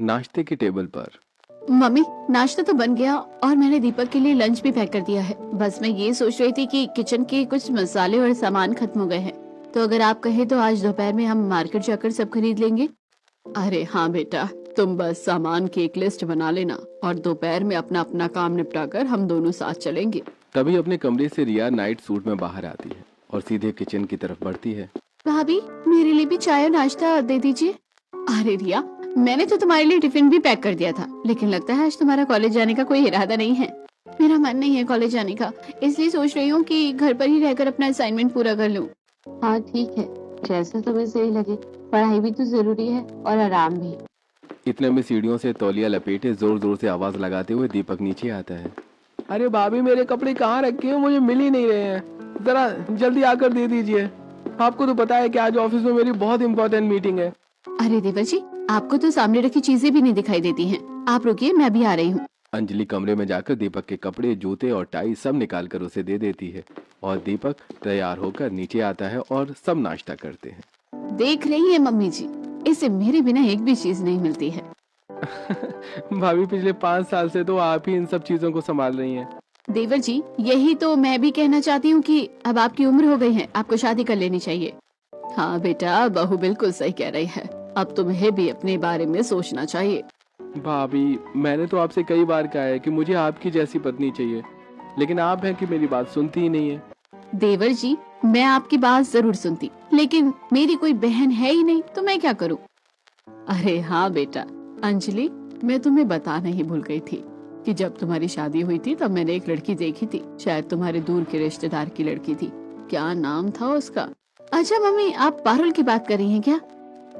नाश्ते की टेबल पर। मम्मी, नाश्ता तो बन गया और मैंने दीपक के लिए लंच भी पैक कर दिया है। बस मैं ये सोच रही थी कि किचन के कुछ मसाले और सामान खत्म हो गए हैं। तो अगर आप कहे तो आज दोपहर में हम मार्केट जाकर सब खरीद लेंगे। अरे हाँ बेटा, तुम बस सामान की एक लिस्ट बना लेना और दोपहर में अपना अपना काम निपटाकर हम दोनों साथ चलेंगे। तभी अपने कमरे से रिया नाइट सूट में बाहर आती है और सीधे किचन की तरफ बढ़ती है। भाभी, मेरे लिए भी चाय और नाश्ता दे दीजिए। अरे रिया, मैंने तो तुम्हारे लिए टिफिन भी पैक कर दिया था, लेकिन लगता है आज तुम्हारा कॉलेज जाने का कोई इरादा नहीं है। मेरा मन नहीं है कॉलेज जाने का, इसलिए सोच रही हूँ कि घर पर ही रहकर अपना असाइनमेंट पूरा कर लूँ। हाँ ठीक है, जैसा तुम्हें सही लगे। पढ़ाई भी तो जरूरी है और आराम भी। इतने में सीढ़ियों से तौलिया लपेटे जोर जोर से आवाज लगाते हुए दीपक नीचे आता है। अरे भाभी, मेरे कपड़े कहाँ रखे हैं? मुझे मिल ही नहीं रहे हैं। जरा जल्दी आकर दे दीजिए। आपको तो पता है कि आज ऑफिस में मेरी बहुत इंपॉर्टेंट मीटिंग है। अरे देवर जी, आपको तो सामने रखी चीजें भी नहीं दिखाई देती हैं। आप रुकिए, मैं भी आ रही हूँ। अंजलि कमरे में जाकर दीपक के कपड़े, जूते और टाई सब निकाल कर उसे दे देती है और दीपक तैयार होकर नीचे आता है और सब नाश्ता करते हैं। देख रही है मम्मी जी, इसे मेरे बिना एक भी चीज नहीं मिलती है। भाभी, पिछले 5 साल से तो आप ही इन सब चीजों को संभाल रही हैं। देवर जी, यही तो मैं भी कहना चाहती हूँ कि अब आपकी उम्र हो गई है, आपको शादी कर लेनी चाहिए। हाँ बेटा, बहू बिल्कुल सही कह रही है। अब तुम्हें भी अपने बारे में सोचना चाहिए। भाभी, मैंने तो आपसे कई बार कहा है कि मुझे आपकी जैसी पत्नी चाहिए, लेकिन आप हैं कि मेरी बात सुनती ही नहीं है। देवर जी, मैं आपकी बात जरूर सुनती, लेकिन मेरी कोई बहन है ही नहीं, तो मैं क्या करूँ। अरे हाँ बेटा, अंजलि, मैं तुम्हें बताना ही भूल गई थी कि जब तुम्हारी शादी हुई थी तब मैंने एक लड़की देखी थी। शायद तुम्हारे दूर के रिश्तेदार की लड़की थी। क्या नाम था उसका? अच्छा मम्मी, आप पारुल की बात कर रही हैं क्या?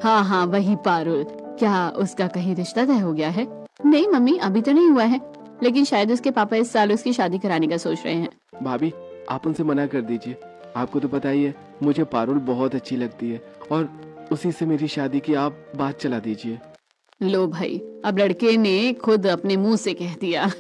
हाँ हाँ, वही पारुल। क्या उसका कहीं रिश्ता तय हो गया है? नहीं मम्मी, अभी तो नहीं हुआ है, लेकिन शायद उसके पापा इस साल उसकी शादी कराने का सोच रहे हैं। भाभी, आप उनसे मना कर दीजिए। आपको तो पता ही है, मुझे पारुल बहुत अच्छी लगती है और उसी से मेरी शादी की आप बात चला दीजिए। लो भाई, अब लड़के ने खुद अपने मुंह से कह दिया।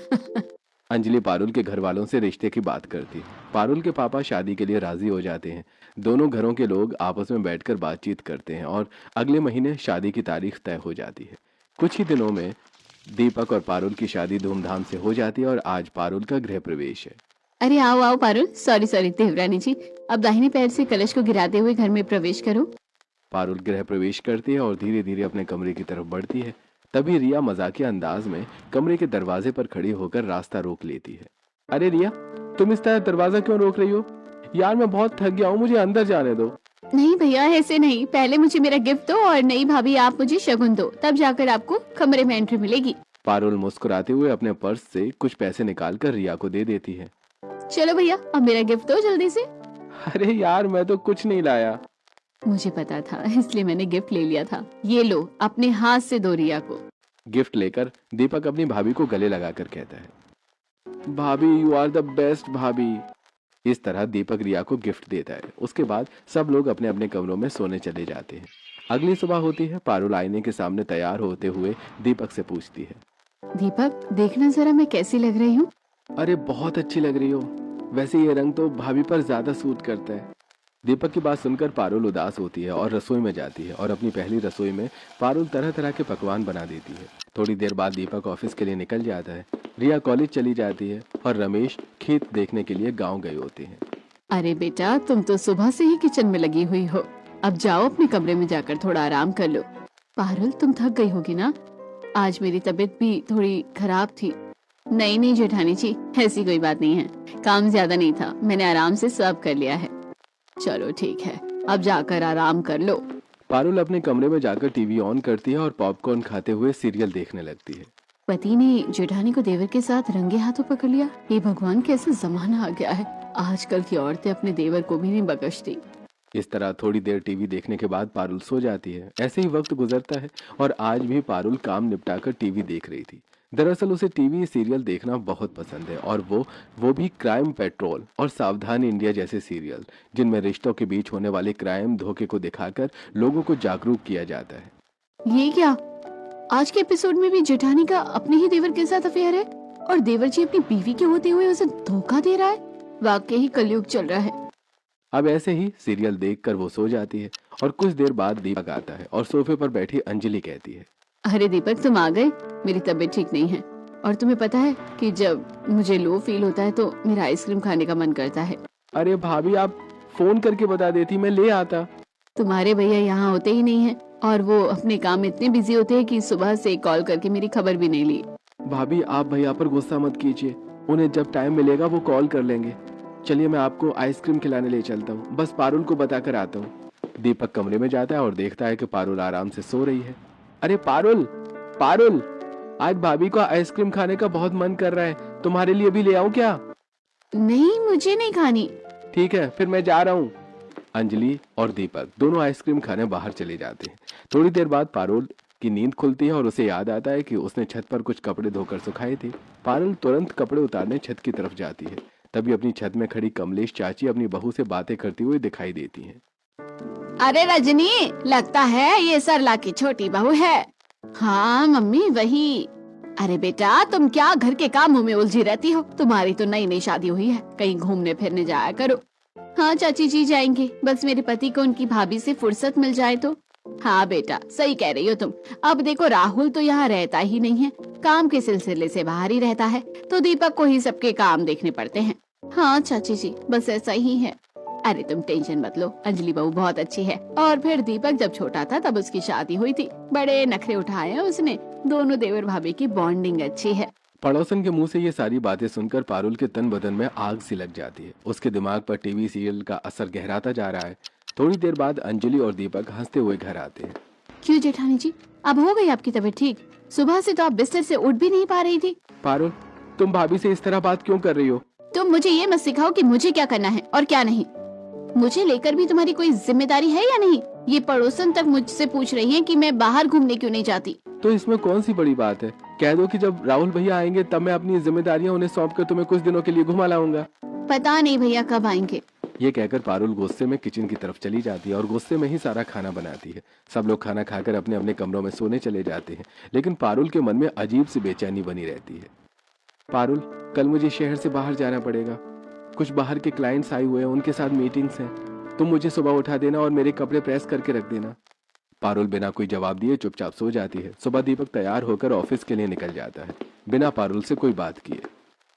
अंजलि पारुल के घर वालों से रिश्ते की बात करती है। पारुल के पापा शादी के लिए राजी हो जाते हैं। दोनों घरों के लोग आपस में बैठकर बातचीत करते हैं और अगले महीने शादी की तारीख तय हो जाती है। कुछ ही दिनों में दीपक और पारुल की शादी धूमधाम से हो जाती है और आज पारुल का गृह प्रवेश है। अरे आओ आओ पारुल, सॉरी सॉरी देवरानी जी, अब दाहिने पैर से कलश को गिराते हुए घर में प्रवेश करो। पारुल गृह प्रवेश करती है और धीरे धीरे अपने कमरे की तरफ बढ़ती है। तभी रिया मजाकिया अंदाज में कमरे के दरवाजे पर खड़ी होकर रास्ता रोक लेती है। अरे रिया, तुम इस तरह दरवाजा क्यों रोक रही हो? यार, मैं बहुत थक गया हूँ, मुझे अंदर जाने दो। नहीं भैया, ऐसे नहीं, पहले मुझे मेरा गिफ्ट दो और नई भाभी आप मुझे शगुन दो, तब जाकर आपको कमरे में एंट्री मिलेगी। पारुल मुस्कुराते हुए अपने पर्स से कुछ पैसे निकालकर रिया को दे देती है। चलो भैया, अब मेरा गिफ्ट दो जल्दी से। अरे यार, मैं तो कुछ नहीं लाया। मुझे पता था, इसलिए मैंने गिफ्ट ले लिया था। ये लो, अपने हाथ से दो रिया को। गिफ्ट लेकर दीपक अपनी भाभी को गले लगाकर कहता है, भाभी, यू आर द बेस्ट भाभी। इस तरह दीपक रिया को गिफ्ट देता है। उसके बाद सब लोग अपने अपने कमरों में सोने चले जाते हैं। अगली सुबह होती है। पारुल आईने के सामने तैयार होते हुए दीपक से पूछती है, दीपक, देखना जरा मैं कैसी लग रही हूँ। अरे बहुत अच्छी लग रही हो। वैसे ये रंग तो भाभी पर ज्यादा सूट करता है। दीपक की बात सुनकर पारुल उदास होती है और रसोई में जाती है और अपनी पहली रसोई में पारुल तरह तरह के पकवान बना देती है। थोड़ी देर बाद दीपक ऑफिस के लिए निकल जाता है। रिया कॉलेज चली जाती है और रमेश खेत देखने के लिए गांव गए होते हैं। अरे बेटा, तुम तो सुबह से ही किचन में लगी हुई हो। अब जाओ अपने कमरे में जाकर थोड़ा आराम कर लो। पारुल, तुम थक गई होगी ना? आज मेरी तबीयत भी थोड़ी खराब थी। नहीं नहीं जेठानी जी, ऐसी कोई बात नहीं है, काम ज्यादा नहीं था, मैंने आराम से सब कर लिया है। चलो ठीक है, अब जाकर आराम कर लो। पारुल अपने कमरे में जाकर टीवी ऑन करती है और पॉपकॉर्न खाते हुए सीरियल देखने लगती है। पति ने जेठानी को देवर के साथ रंगे हाथों पकड़ लिया। ये भगवान, कैसा जमाना आ गया है, आजकल की औरतें अपने देवर को भी नहीं बख्शती। इस तरह थोड़ी देर टीवी देखने के बाद पारुल सो जाती है। ऐसे ही वक्त गुजरता है और आज भी पारुल काम निपटाकर टीवी देख रही थी। दरअसल उसे टीवी सीरियल देखना बहुत पसंद है और वो भी क्राइम पेट्रोल और सावधान इंडिया जैसे सीरियल, जिनमें रिश्तों के बीच होने वाले क्राइम धोखे को दिखाकर लोगों को जागरूक किया जाता है। ये क्या, आज के एपिसोड में भी जेठानी का अपने ही देवर के साथ अफेयर है और देवर जी अपनी बीवी के होते हुए उसे धोखा दे रहा है। वाकई ही कलयुग चल रहा है। अब ऐसे ही सीरियल देखकर वो सो जाती है और कुछ देर बाद दीपक आता है और सोफे पर बैठी अंजलि कहती है, अरे दीपक, तुम आ गए। मेरी तबीयत ठीक नहीं है और तुम्हें पता है कि जब मुझे लो फील होता है तो मेरा आइसक्रीम खाने का मन करता है। अरे भाभी, आप फोन करके बता देती, मैं ले आता। तुम्हारे भैया यहाँ होते ही नहीं है और वो अपने काम में इतने बिजी होते हैं कि सुबह से कॉल करके मेरी खबर भी नहीं ली। भाभी, आप भैया पर गुस्सा मत कीजिए, उन्हें जब टाइम मिलेगा वो कॉल कर लेंगे। चलिए मैं आपको आइसक्रीम खिलाने ले चलता हूँ, बस पारुल को बता कर आता हूँ। दीपक कमरे में जाता है और देखता है कि पारुल आराम से सो रही है। अरे पारुल, पारुल, आज भाभी को आइसक्रीम खाने का बहुत मन कर रहा है, तुम्हारे लिए भी ले आऊं क्या? नहीं, मुझे नहीं खानी। ठीक है, फिर मैं जा रहा हूँ। अंजलि और दीपक दोनों आइसक्रीम खाने बाहर चले जाते हैं। थोड़ी देर बाद पारुल की नींद खुलती है और उसे याद आता है कि उसने छत पर कुछ कपड़े धोकर सुखाए थे। पारुल तुरंत कपड़े उतारने छत की तरफ जाती है। तभी अपनी छत में खड़ी कमलेश चाची अपनी बहू से बातें करती हुई दिखाई देती हैं। अरे रजनी, लगता है ये सरला की छोटी बहू है। हाँ मम्मी, वही। अरे बेटा, तुम क्या घर के कामों में उलझी रहती हो? तुम्हारी तो नई नई शादी हुई है, कहीं घूमने फिरने जाया करो। हाँ चाची जी, जाएंगे, बस मेरे पति को उनकी भाभी से फुर्सत मिल जाए तो। हाँ बेटा, सही कह रही हो तुम। अब देखो, राहुल तो यहाँ रहता ही नहीं है, काम के सिलसिले से बाहर ही रहता है, तो दीपक को ही सबके काम देखने पड़ते हैं। हाँ चाची जी, बस ऐसा ही है। अरे तुम टेंशन मत लो, अंजलि बहू बहुत अच्छी है। और फिर दीपक जब छोटा था तब उसकी शादी हुई थी, बड़े नखरे उठाए हैं उसने। दोनों देवर भाभी की बॉन्डिंग अच्छी है। पड़ोसन के मुंह से ये सारी बातें सुनकर पारुल के तन बदन में आग सी लग जाती है। उसके दिमाग पर टीवी सीरियल का असर गहराता जा रहा है। थोड़ी देर बाद अंजलि और दीपक हंसते हुए घर आते हैं। क्यों जेठानी जी, अब हो गई आपकी तबीयत ठीक? सुबह से तो आप बिस्तर से उठ भी नहीं पा रही थी। पारुल, तुम भाभी से इस तरह बात क्यों कर रही हो? तुम मुझे ये मत सिखाओ कि मुझे क्या करना है और क्या नहीं। मुझे लेकर भी तुम्हारी कोई जिम्मेदारी है या नहीं? ये पड़ोसन तक मुझसे पूछ रही है कि मैं बाहर घूमने क्यों नहीं जाती। तो इसमें कौन सी बड़ी बात है? कह दो कि जब राहुल भैया आएंगे तब मैं अपनी जिम्मेदारियां उन्हें सौंप कर तुम्हें कुछ दिनों के लिए घुमा लाऊंगा। पता नहीं भैया कब आएंगे। ये कहकर पारुल गुस्से में किचन की तरफ चली जाती है और गुस्से में ही सारा खाना बनाती है। सब लोग खाना खाकर अपने अपने कमरों में सोने चले जाते हैं, लेकिन पारुल के मन में अजीब सी बेचैनी बनी रहती है। पारुल, कल मुझे शहर से बाहर जाना पड़ेगा। कुछ बाहर के क्लाइंट्स आए हुए हैं, उनके साथ मीटिंग्स हैं। तुम मुझे सुबह उठा देना और मेरे कपड़े प्रेस करके रख देना। पारुल बिना कोई जवाब दिए चुपचाप सो जाती है। सुबह दीपक तैयार होकर ऑफिस के लिए निकल जाता है, बिना पारुल से कोई बात किए।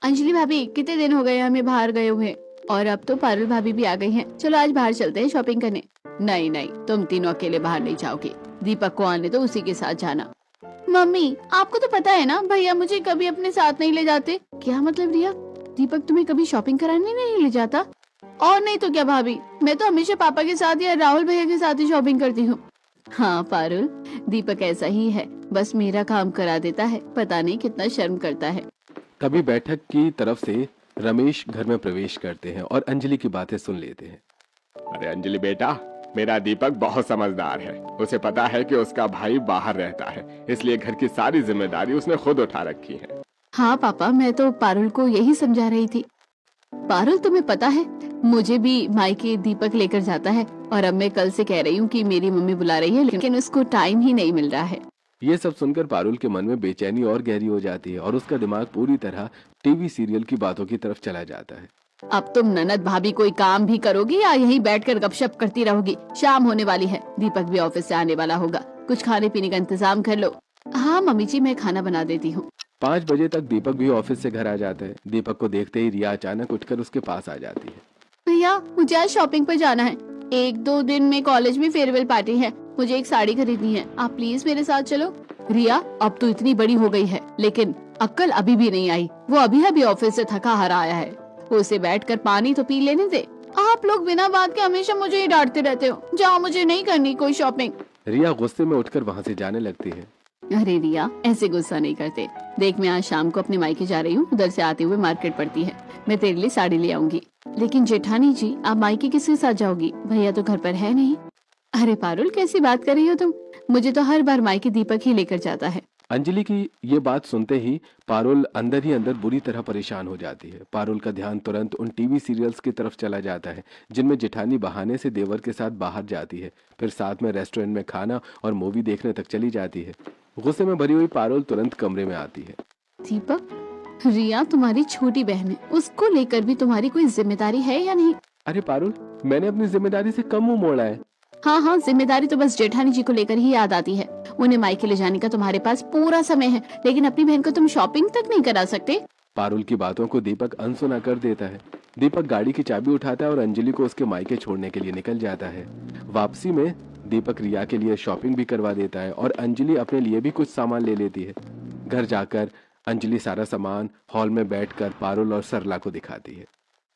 अंजलि भाभी, कितने दिन हो गए हमें बाहर गए हुए, और अब तो पारुल भाभी भी आ गई हैं। चलो आज बाहर चलते हैं शॉपिंग करने। नहीं नहीं, तुम तीनों अकेले बाहर नहीं जाओगे, दीपक को आने तो उसी के साथ जाना। मम्मी, आपको तो पता है ना, भैया मुझे कभी अपने साथ नहीं ले जाते। क्या मतलब रिया, दीपक तुम्हें कभी शॉपिंग कराने नहीं ले जाता? और नहीं तो क्या भाभी, मैं तो हमेशा पापा के साथ या राहुल भैया के साथ ही शॉपिंग करती हूँ। हाँ पारुल, दीपक ऐसा ही है, बस मेरा काम करा देता है, पता नहीं कितना शर्म करता है। तभी बैठक की तरफ से रमेश घर में प्रवेश करते हैं और अंजलि की बातें सुन लेते हैं। अरे अंजलि बेटा, मेरा दीपक बहुत समझदार है। उसे पता है कि उसका भाई बाहर रहता है, इसलिए घर की सारी जिम्मेदारी उसने खुद उठा रखी है। हाँ पापा, मैं तो पारुल को यही समझा रही थी। पारुल, तुम्हें पता है मुझे भी मायके दीपक लेकर जाता है, और अब मैं कल से कह रही हूँ कि मेरी मम्मी बुला रही है, लेकिन उसको टाइम ही नहीं मिल रहा है। ये सब सुनकर पारुल के मन में बेचैनी और गहरी हो जाती है और उसका दिमाग पूरी तरह टीवी सीरियल की बातों की तरफ चला जाता है। अब तुम ननद भाभी कोई काम भी करोगी या यहीं बैठकर गपशप करती रहोगी? शाम होने वाली है, दीपक भी ऑफिस से आने वाला होगा, कुछ खाने पीने का इंतजाम कर लो। हाँ मम्मी जी, मैं खाना बना देती हूँ। 5 बजे तक दीपक भी ऑफिस से घर आ जाता है। दीपक को देखते ही रिया अचानक उठकर उसके पास आ जाती है। भैया, मुझे आज शॉपिंग पर जाना है। 1-2 दिन में कॉलेज में फेयरवेल पार्टी है, मुझे एक साड़ी खरीदनी है, आप प्लीज मेरे साथ चलो। रिया, अब तो इतनी बड़ी हो गई है, लेकिन अक्ल अभी भी नहीं आई। वो अभी अभी ऑफिस से थका हारा आया है, उसे बैठकर पानी तो पी लेने दे। आप लोग बिना बात के हमेशा मुझे ही डांटते रहते हो। जाओ, मुझे नहीं करनी कोई शॉपिंग। रिया गुस्से में उठकर वहाँ से जाने लगती है। अरे रिया, ऐसे गुस्सा नहीं करते। देख, मैं आज शाम को अपने मायके जा रही हूँ, उधर से आते हुए मार्केट पड़ती है, मैं तेरे लिए साड़ी ले आऊंगी। लेकिन जेठानी जी, आप मायके किसके साथ जाओगी? भैया तो घर पर है नहीं। अरे पारुल, कैसी बात कर रही हो तुम? मुझे तो हर बार मायके दीपक ही लेकर जाता है। अंजलि की ये बात सुनते ही पारुल अंदर ही अंदर बुरी तरह परेशान हो जाती है। पारुल का ध्यान तुरंत उन टीवी सीरियल्स की तरफ चला जाता है जिनमें जेठानी बहाने से देवर के साथ बाहर जाती है, फिर साथ में रेस्टोरेंट में खाना और मूवी देखने तक चली जाती है। गुस्से में भरी हुई पारुल तुरंत कमरे में आती है। दीपक, रिया तुम्हारी छोटी बहन है, उसको लेकर भी तुम्हारी कोई जिम्मेदारी है या नहीं? अरे पारुल, मैंने अपनी जिम्मेदारी से कम मुंह मोड़ा है। हाँ हाँ, जिम्मेदारी तो बस जेठानी जी को लेकर ही याद आती है। उन्हें मायके ले जाने का तुम्हारे पास पूरा समय है, लेकिन अपनी बहन को तुम शॉपिंग तक नहीं करा सकते। पारुल की बातों को दीपक अनसुना कर देता है। दीपक गाड़ी की चाबी उठाता है और अंजलि को उसके मायके छोड़ने के लिए निकल जाता है। वापसी में दीपक रिया के लिए शॉपिंग भी करवा देता है और अंजलि अपने लिए भी कुछ सामान ले लेती है। घर जाकर अंजलि सारा सामान हॉल में बैठकर पारुल और सरला को दिखाती है।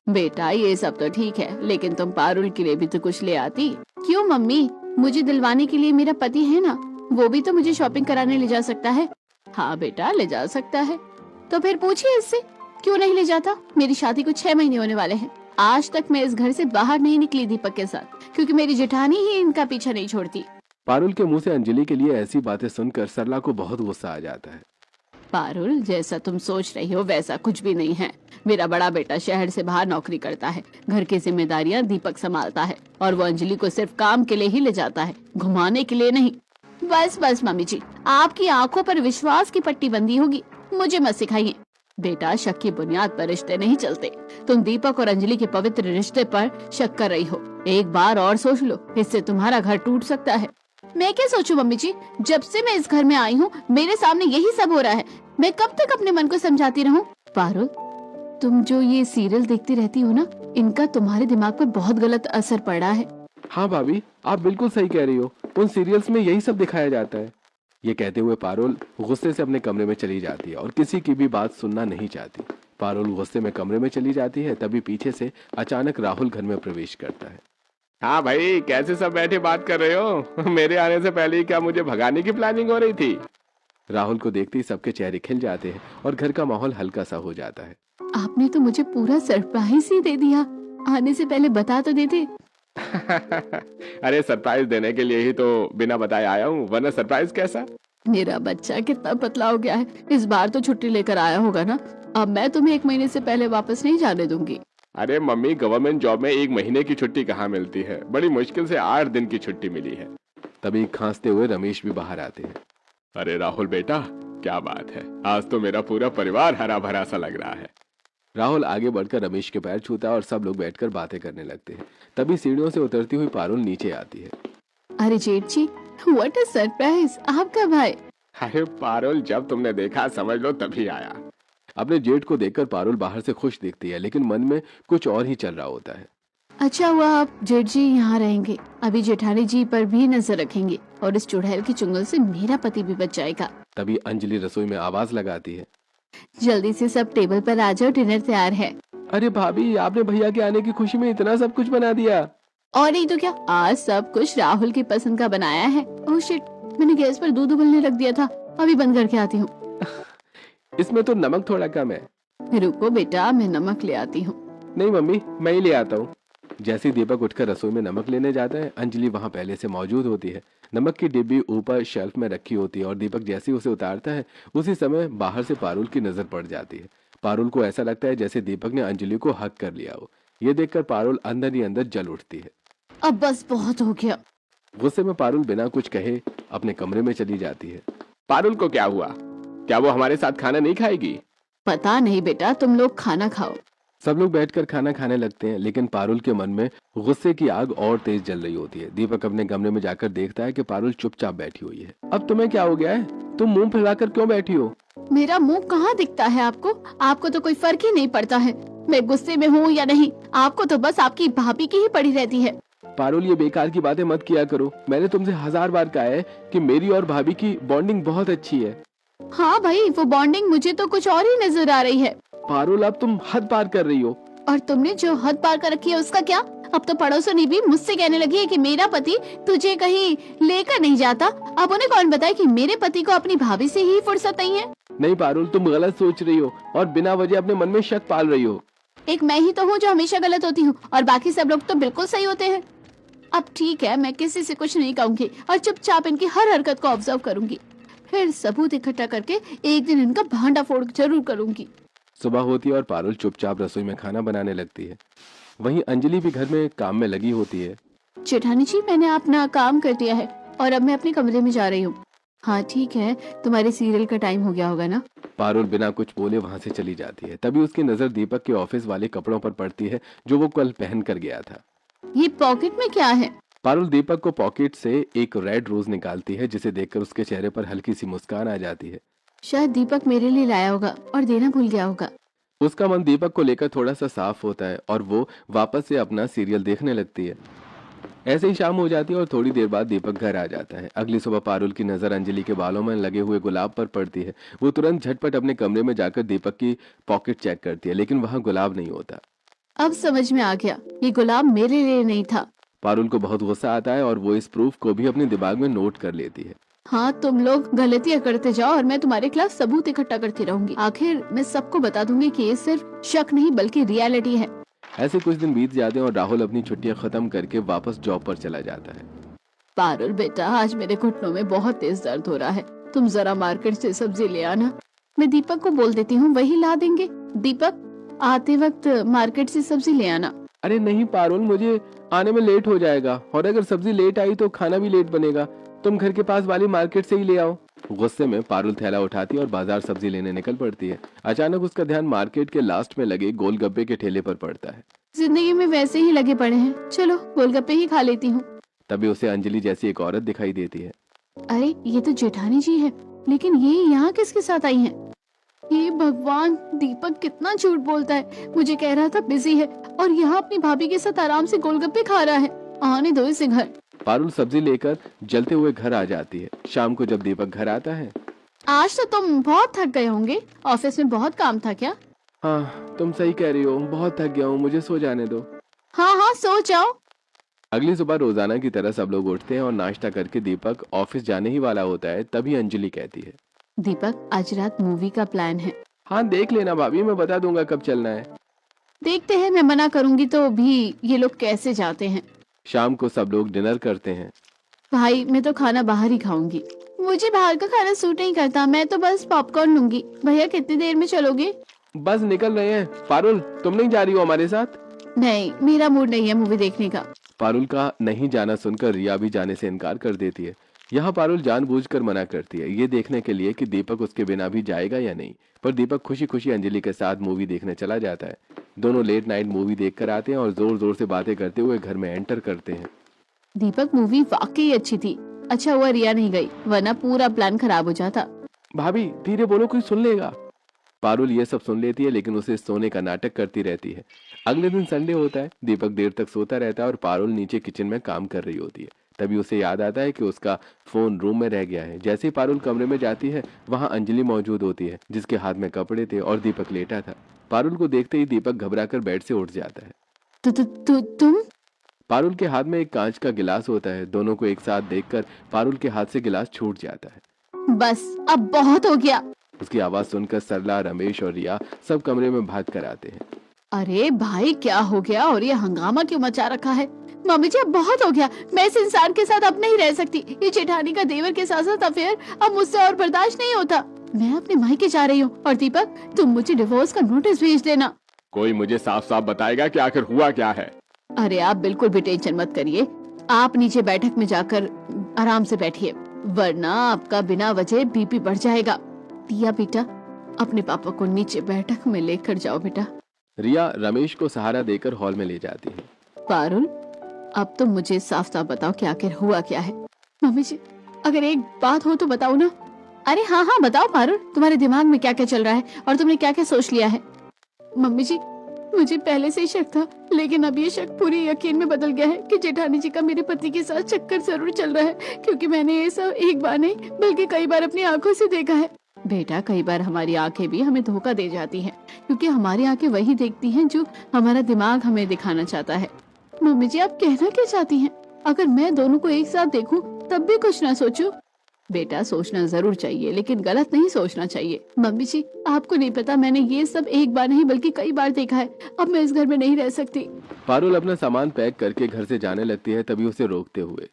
बेटा ये सब तो ठीक है, लेकिन तुम पारुल के लिए भी तो कुछ ले आती। क्यों मम्मी, मुझे दिलवाने के लिए मेरा पति है ना, वो भी तो मुझे शॉपिंग कराने ले जा सकता है। हाँ बेटा, ले जा सकता है। तो फिर पूछिए इससे, क्यों नहीं ले जाता। मेरी शादी को 6 महीने होने वाले हैं। आज तक मैं इस घर से बाहर नहीं निकली दीपक के साथ, क्योंकि मेरी जेठानी ही इनका पीछा नहीं छोड़ती। पारुल के मुंह से अंजलि के लिए ऐसी बातें सुनकर सरला को बहुत गुस्सा आ जाता है। पारुल, जैसा तुम सोच रही हो वैसा कुछ भी नहीं है। मेरा बड़ा बेटा शहर से बाहर नौकरी करता है, घर की जिम्मेदारियां दीपक संभालता है और वो अंजलि को सिर्फ काम के लिए ही ले जाता है, घुमाने के लिए नहीं। बस बस मम्मी जी, आपकी आंखों पर विश्वास की पट्टी बंदी होगी, मुझे मत सिखाइए। बेटा, शक की बुनियाद पर रिश्ते नहीं चलते। तुम दीपक और अंजलि के पवित्र रिश्ते पर शक कर रही हो। एक बार और सोच लो, इससे तुम्हारा घर टूट सकता है। मैं क्या सोचूं मम्मी जी, जब से मैं इस घर में आई हूँ मेरे सामने यही सब हो रहा है। मैं कब तक अपने मन को समझाती रहूं। पारुल, तुम जो ये सीरियल देखती रहती हो ना, इनका तुम्हारे दिमाग पर बहुत गलत असर पड़ा है। हाँ भाभी, आप बिल्कुल सही कह रही हो, उन सीरियल्स में यही सब दिखाया जाता है। ये कहते हुए पारुल गुस्से से अपने कमरे में चली जाती है और किसी की भी बात सुनना नहीं चाहती। पारुल गुस्से में कमरे में चली जाती है, तभी पीछे से अचानक राहुल घर में प्रवेश करता है। हाँ भाई, कैसे सब बैठे बात कर रहे हो? मेरे आने से पहले ही क्या मुझे भगाने की प्लानिंग हो रही थी? राहुल को देखते ही सबके चेहरे खिल जाते हैं और घर का माहौल हल्का सा हो जाता है। आपने तो मुझे पूरा सरप्राइज ही दे दिया, आने से पहले बता तो देते। अरे सरप्राइज देने के लिए ही तो बिना बताए आया हूँ, वरना सरप्राइज कैसा? मेरा बच्चा कितना पतला हो गया है, इस बार तो छुट्टी लेकर आया होगा ना। अब मैं तुम्हें 1 महीने से पहले वापस नहीं जाने दूंगी। अरे मम्मी, गवर्नमेंट जॉब में 1 महीने की छुट्टी कहाँ मिलती है? बड़ी मुश्किल से 8 दिन की छुट्टी मिली है। तभी खांसते हुए रमेश भी बाहर आते हैं। अरे राहुल बेटा, क्या बात है, आज तो मेरा पूरा परिवार हरा भरा सा लग रहा है। राहुल आगे बढ़कर रमेश के पैर छूता है और सब लोग बैठकर बातें करने लगते हैं। तभी सीढ़ियों से उतरती हुई पारुल नीचे आती है। अरे जेठ जी, व्हाट अ सरप्राइज, आप कब आए? अरे पारुल, जब तुमने देखा समझ लो तभी आया। अपने जेठ को देखकर पारुल बाहर से खुश दिखती है, लेकिन मन में कुछ और ही चल रहा होता है। अच्छा हुआ आप जेठ जी यहाँ रहेंगे, अभी जेठानी जी पर भी नजर रखेंगे और इस चुड़ैल की चुंगल से मेरा पति भी बच जाएगा। तभी अंजलि रसोई में आवाज लगाती है। जल्दी से सब टेबल पर आ जाओ, डिनर तैयार है। अरे भाभी, आपने भैया के आने की खुशी में इतना सब कुछ बना दिया। और नहीं तो क्या, आज सब कुछ राहुल की पसंद का बनाया है। ओह शिट, मैंने गैस पर दूध उबलने रख दिया था, अभी बंद करके आती हूँ। इसमें तो नमक थोड़ा कम है। रुको बेटा, मैं नमक ले आती हूँ। नहीं मम्मी, मैं ही ले आता हूँ। जैसे दीपक उठकर रसोई में नमक लेने जाता है, अंजलि वहाँ पहले से मौजूद होती है। नमक की डिब्बी ऊपर शेल्फ में रखी होती है और दीपक जैसे ही उसे उतारता है, उसी समय बाहर से पारुल की नजर पड़ जाती है। पारुल को ऐसा लगता है जैसे दीपक ने अंजलि को हक कर लिया हो। ये देखकर पारुल अंदर ही अंदर जल उठती है। अब बस बहुत हो गया। गुस्से में पारुल बिना कुछ कहे अपने कमरे में चली जाती है। पारुल को क्या हुआ? क्या वो हमारे साथ खाना नहीं खाएगी? पता नहीं बेटा, तुम लोग खाना खाओ। सब लोग बैठकर खाना खाने लगते हैं, लेकिन पारुल के मन में गुस्से की आग और तेज जल रही होती है। दीपक अपने कमरे में जाकर देखता है कि पारुल चुपचाप बैठी हुई है। अब तुम्हें क्या हो गया है? तुम मुंह फैलाकर क्यों बैठी हो? मेरा मुंह कहाँ दिखता है आपको? आपको तो कोई फर्क ही नहीं पड़ता है, मैं गुस्से में हूँ या नहीं। आपको तो बस आपकी भाभी की ही पड़ी रहती है। पारुल, ये बेकार की बातें मत किया करो। मैंने तुमसे 1000 बार कहा है कि मेरी और भाभी की बॉन्डिंग बहुत अच्छी है। हाँ भाई, वो बॉन्डिंग मुझे तो कुछ और ही नजर आ रही है। पारुल, अब तुम हद पार कर रही हो। और तुमने जो हद पार कर रखी है उसका क्या? अब तो पड़ोसनी भी मुझसे कहने लगी है कि मेरा पति तुझे कहीं लेकर नहीं जाता। अब उन्हें कौन बताए कि मेरे पति को अपनी भाभी से ही फुर्सत नहीं है। नहीं पारुल, तुम गलत सोच रही हो और बिना वजह अपने मन में शक पाल रही हो। एक मैं ही तो हूँ जो हमेशा गलत होती हूँ और बाकी सब लोग तो बिल्कुल सही होते हैं। अब ठीक है, मैं किसी से कुछ नहीं कहूँगी और चुपचाप इनकी हर हरकत को ऑब्जर्व करूंगी, फिर सबूत इकट्ठा करके एक दिन इनका भांडा फोड़ जरूर करूंगी। सुबह होती है और पारुल चुपचाप रसोई में खाना बनाने लगती है। वहीं अंजलि भी घर में काम में लगी होती है। जेठानी जी, मैंने अपना काम कर दिया है और अब मैं अपने कमरे में जा रही हूँ। हाँ ठीक है, तुम्हारे सीरियल का टाइम हो गया होगा ना। पारुल बिना कुछ बोले वहां से चली जाती है। तभी उसकी नजर दीपक के ऑफिस वाले कपड़ों पर पड़ती है जो वो कल पहन कर गया था। ये पॉकेट में क्या है? पारुल दीपक को पॉकेट से एक रेड रोज निकालती है, जिसे देखकर उसके चेहरे पर हल्की सी मुस्कान आ जाती है। शायद दीपक मेरे लिए लाया होगा और देना भूल गया होगा। उसका मन दीपक को लेकर थोड़ा सा साफ होता है और वो वापस से अपना सीरियल देखने लगती है। ऐसे ही शाम हो जाती है और थोड़ी देर बाद दीपक घर आ जाता है। अगली सुबह पारुल की नजर अंजलि के बालों में लगे हुए गुलाब पर पड़ती है। वो तुरंत झटपट अपने कमरे में जाकर दीपक की पॉकेट चेक करती है, लेकिन वहाँ गुलाब नहीं होता। अब समझ में आ गया, ये गुलाब मेरे लिए नहीं था। पारुल को बहुत गुस्सा आता है और वो इस प्रूफ को भी अपने दिमाग में नोट कर लेती है। हाँ, तुम लोग गलतियाँ करते जाओ और मैं तुम्हारे खिलाफ सबूत इकट्ठा करती रहूंगी। आखिर मैं सबको बता दूंगी कि ये सिर्फ शक नहीं बल्कि रियलिटी है। ऐसे कुछ दिन बीत जाते हैं और राहुल अपनी छुट्टियां खत्म करके वापस जॉब पर चला जाता है। पारुल बेटा, आज मेरे घुटनों में बहुत तेज दर्द हो रहा है, तुम जरा मार्केट से सब्जी ले आना। मैं दीपक को बोल देती हूँ, वही ला देंगे। दीपक, आते वक्त मार्केट से सब्जी ले आना। अरे नहीं पारुल, मुझे आने में लेट हो जाएगा और अगर सब्जी लेट आई तो खाना भी लेट बनेगा। तुम घर के पास वाली मार्केट से ही ले आओ। गुस्से में पारुल थैला उठाती और बाजार सब्जी लेने निकल पड़ती है। अचानक उसका ध्यान मार्केट के लास्ट में लगे गोलगप्पे के ठेले पर पड़ता है। जिंदगी में वैसे ही लगे पड़े हैं, चलो गोलगप्पे ही खा लेती हूँ। तभी उसे अंजलि जैसी एक औरत दिखाई देती है। अरे ये तो जेठानी जी है, लेकिन ये यहाँ किसके साथ आई हैं? हे भगवान, दीपक कितना झूठ बोलता है। मुझे कह रहा था बिजी है और यहाँ अपनी भाभी के साथ आराम से गोलगप्पे खा रहा है। आने दो इसे घर। पारुल सब्जी लेकर जलते हुए घर आ जाती है। शाम को जब दीपक घर आता है, आज तो तुम बहुत थक गए होंगे, ऑफिस में बहुत काम था क्या? हाँ तुम सही कह रही हो, बहुत थक गया हूँ, मुझे सो जाने दो। हाँ हाँ, सो जाओ। अगली सुबह रोजाना की तरह सब लोग उठते हैं और नाश्ता करके दीपक ऑफिस जाने ही वाला होता है। तभी अंजलि कहती है, दीपक, आज रात मूवी का प्लान है। हाँ देख लेना भाभी, मैं बता दूंगा कब चलना है। देखते हैं, मैं मना करूंगी तो भी ये लोग कैसे जाते हैं। शाम को सब लोग डिनर करते हैं। भाई, मैं तो खाना बाहर ही खाऊंगी। मुझे बाहर का खाना सूट नहीं करता, मैं तो बस पॉपकॉर्न लूंगी। भैया कितनी देर में चलोगे? बस निकल रहे हैं। पारुल, तुम नहीं जा रही हो हमारे साथ? नहीं, मेरा मूड नहीं है मूवी देखने का। पारुल का नहीं जाना सुनकर रिया भी जाने से इनकार कर देती है। यहाँ पारुल जानबूझकर मना करती है, ये देखने के लिए कि दीपक उसके बिना भी जाएगा या नहीं। पर दीपक खुशी खुशी अंजलि के साथ मूवी देखने चला जाता है। दोनों लेट नाइट मूवी देखकर आते हैं और जोर जोर से बातें करते हुए घर में एंटर करते हैं। दीपक, मूवी वाकई अच्छी थी। अच्छा हुआ रिया नहीं गई, वरना पूरा प्लान खराब हो जाता। भाभी धीरे बोलो, कोई सुन लेगा। पारुल ये सब सुन लेती है, लेकिन उसे सोने का नाटक करती रहती है। अगले दिन संडे होता है। दीपक देर तक सोता रहता है और पारुल नीचे किचन में काम कर रही होती है। तभी उसे याद आता है कि उसका फोन रूम में रह गया है। जैसे ही पारुल कमरे में जाती है, वहाँ अंजलि मौजूद होती है, जिसके हाथ में कपड़े थे और दीपक लेटा था। पारुल को देखते ही दीपक घबराकर बेड से उठ जाता है। तुम? पारुल के हाथ में एक कांच का गिलास होता है। दोनों को एक साथ देखकर पारुल के हाथ से गिलास छूट जाता है। बस अब बहुत हो गया। उसकी आवाज सुनकर सरला, रमेश और रिया सब कमरे में भाग कर आते हैं। अरे भाई, क्या हो गया और ये हंगामा क्यों मचा रखा है? मम्मी जी, अब बहुत हो गया। मैं इस इंसान के साथ अब नहीं रह सकती। ये जेठानी का देवर के साथ साथ अफेयर अब मुझसे और बर्दाश्त नहीं होता। मैं अपने मायके जा रही हूँ और दीपक, तुम मुझे डिवोर्स का नोटिस भेज देना। कोई मुझे साफ साफ बताएगा कि आखिर हुआ क्या है? अरे आप बिल्कुल भी टेंशन मत करिए। आप नीचे बैठक में जाकर आराम से बैठिए, वरना आपका बिना वजह बीपी बढ़ जाएगा। दिया बेटा, अपने पापा को नीचे बैठक में लेकर जाओ बेटा। रिया रमेश को सहारा देकर हॉल में ले जाती है। पारुल, अब तुम मुझे साफ साफ बताओ कि आखिर हुआ क्या है। मम्मी जी, अगर एक बात हो तो बताओ ना। अरे हाँ हाँ बताओ पारुल, तुम्हारे दिमाग में क्या क्या चल रहा है और तुमने क्या क्या सोच लिया है? मम्मी जी, मुझे पहले से ही शक था, लेकिन अब ये शक पूरी यकीन में बदल गया है कि जेठानी जी का मेरे पति के साथ चक्कर जरूर चल रहा है, क्योंकि मैंने ये सब एक बार नहीं बल्कि कई बार अपनी आंखों से देखा है। बेटा, कई बार हमारी आंखें भी हमें धोखा दे जाती हैं, क्योंकि हमारी आंखें वही देखती हैं जो हमारा दिमाग हमें दिखाना चाहता है। मम्मी जी, आप कहना क्या चाहती हैं? अगर मैं दोनों को एक साथ देखूं तब भी कुछ ना सोचूं? बेटा, सोचना जरूर चाहिए, लेकिन गलत नहीं सोचना चाहिए। मम्मी जी, आपको नहीं पता, मैंने ये सब एक बार नहीं बल्कि कई बार देखा है। अब मैं इस घर में नहीं रह सकती। पारुल अपना सामान पैक करके घर से जाने लगती है, तभी उसे रोकते हुए,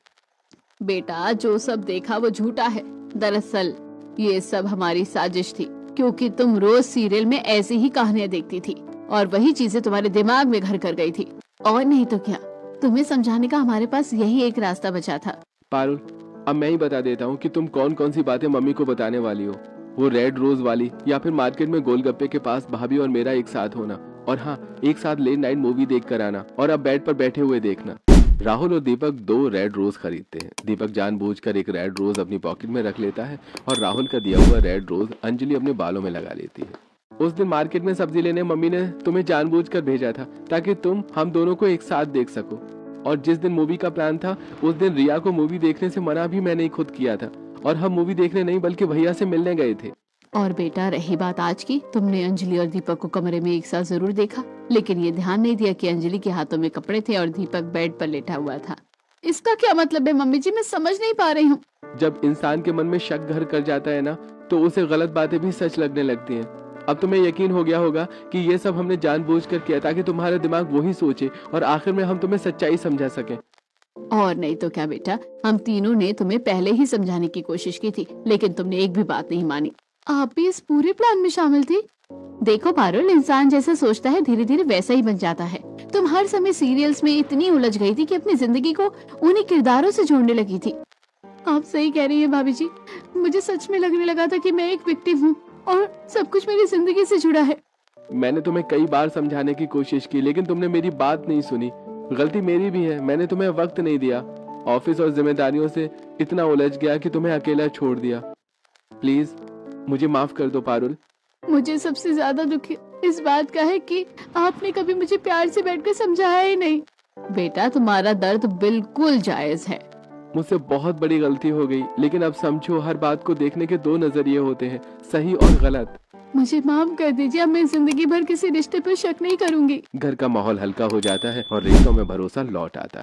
बेटा, जो सब देखा वो झूठा है। दरअसल ये सब हमारी साजिश थी, क्योंकि तुम रोज सीरियल में ऐसी ही कहानियां देखती थी और वही चीजें तुम्हारे दिमाग में घर कर गई थी। और नहीं तो क्या, तुम्हें समझाने का हमारे पास यही एक रास्ता बचा था। पारुल, अब मैं ही बता देता हूँ कि तुम कौन कौन सी बातें मम्मी को बताने वाली हो। वो रेड रोज वाली, या फिर मार्केट में गोलगप्पे के पास भाभी और मेरा एक साथ होना, और हाँ, एक साथ लेट नाइट मूवी देख कर आना और अब बेड पर बैठे हुए देखना। राहुल और दीपक 2 रेड रोज खरीदते हैं। दीपक जानबूझकर एक रेड रोज अपनी पॉकेट में रख लेता है और राहुल का दिया हुआ रेड रोज अंजलि अपने बालों में लगा लेती है। उस दिन मार्केट में सब्जी लेने मम्मी ने तुम्हें जानबूझकर भेजा था ताकि तुम हम दोनों को एक साथ देख सको। और जिस दिन मूवी का प्लान था उस दिन रिया को मूवी देखने से मना भी मैंने ही खुद किया था और हम मूवी देखने नहीं बल्कि भैया से मिलने गए थे। और बेटा रही बात आज की, तुमने अंजलि और दीपक को कमरे में एक साथ जरूर देखा, लेकिन ये ध्यान नहीं दिया कि अंजलि के हाथों में कपड़े थे और दीपक बेड पर लेटा हुआ था। इसका क्या मतलब है मम्मी जी, मैं समझ नहीं पा रही हूँ। जब इंसान के मन में शक घर कर जाता है ना तो उसे गलत बातें भी सच लगने लगती हैं। अब तुम्हें यकीन हो गया होगा कि ये सब हमने जानबूझकर किया ताकि तुम्हारा दिमाग वही सोचे और आखिर में हम तुम्हें सच्चाई समझा सकें। और नहीं तो क्या बेटा, हम तीनों ने तुम्हें पहले ही समझाने की कोशिश की थी, लेकिन तुमने एक भी बात नहीं मानी। आप भी इस पूरे प्लान में शामिल थी। देखो पारुल, इंसान जैसा सोचता है धीरे धीरे वैसा ही बन जाता है। तुम हर समय सीरियल्स में इतनी उलझ गई थी कि अपनी जिंदगी को उन्हीं किरदारों से जोड़ने लगी थी। आप सही कह रही हैं भाभी जी, मुझे सच में लगने लगा था कि मैं एक विक्टिम हूँ और सब कुछ मेरी जिंदगी से जुड़ा है। मैंने तुम्हें कई बार समझाने की कोशिश की लेकिन तुमने मेरी बात नहीं सुनी। गलती मेरी भी है, मैंने तुम्हें वक्त नहीं दिया। ऑफिस और जिम्मेदारियों से इतना उलझ गया कि तुम्हें अकेला छोड़ दिया। प्लीज मुझे माफ कर दो पारुल। मुझे सबसे ज्यादा दुख इस बात का है कि आपने कभी मुझे प्यार से बैठकर समझाया ही नहीं। बेटा तुम्हारा दर्द बिल्कुल जायज है। मुझसे बहुत बड़ी गलती हो गई, लेकिन अब समझो हर बात को देखने के 2 नजरिए होते हैं, सही और गलत। मुझे माफ कर दीजिए, अब मैं जिंदगी भर किसी रिश्ते पर शक नहीं करूंगी। घर का माहौल हल्का हो जाता है और रिश्तों में भरोसा लौट आता है।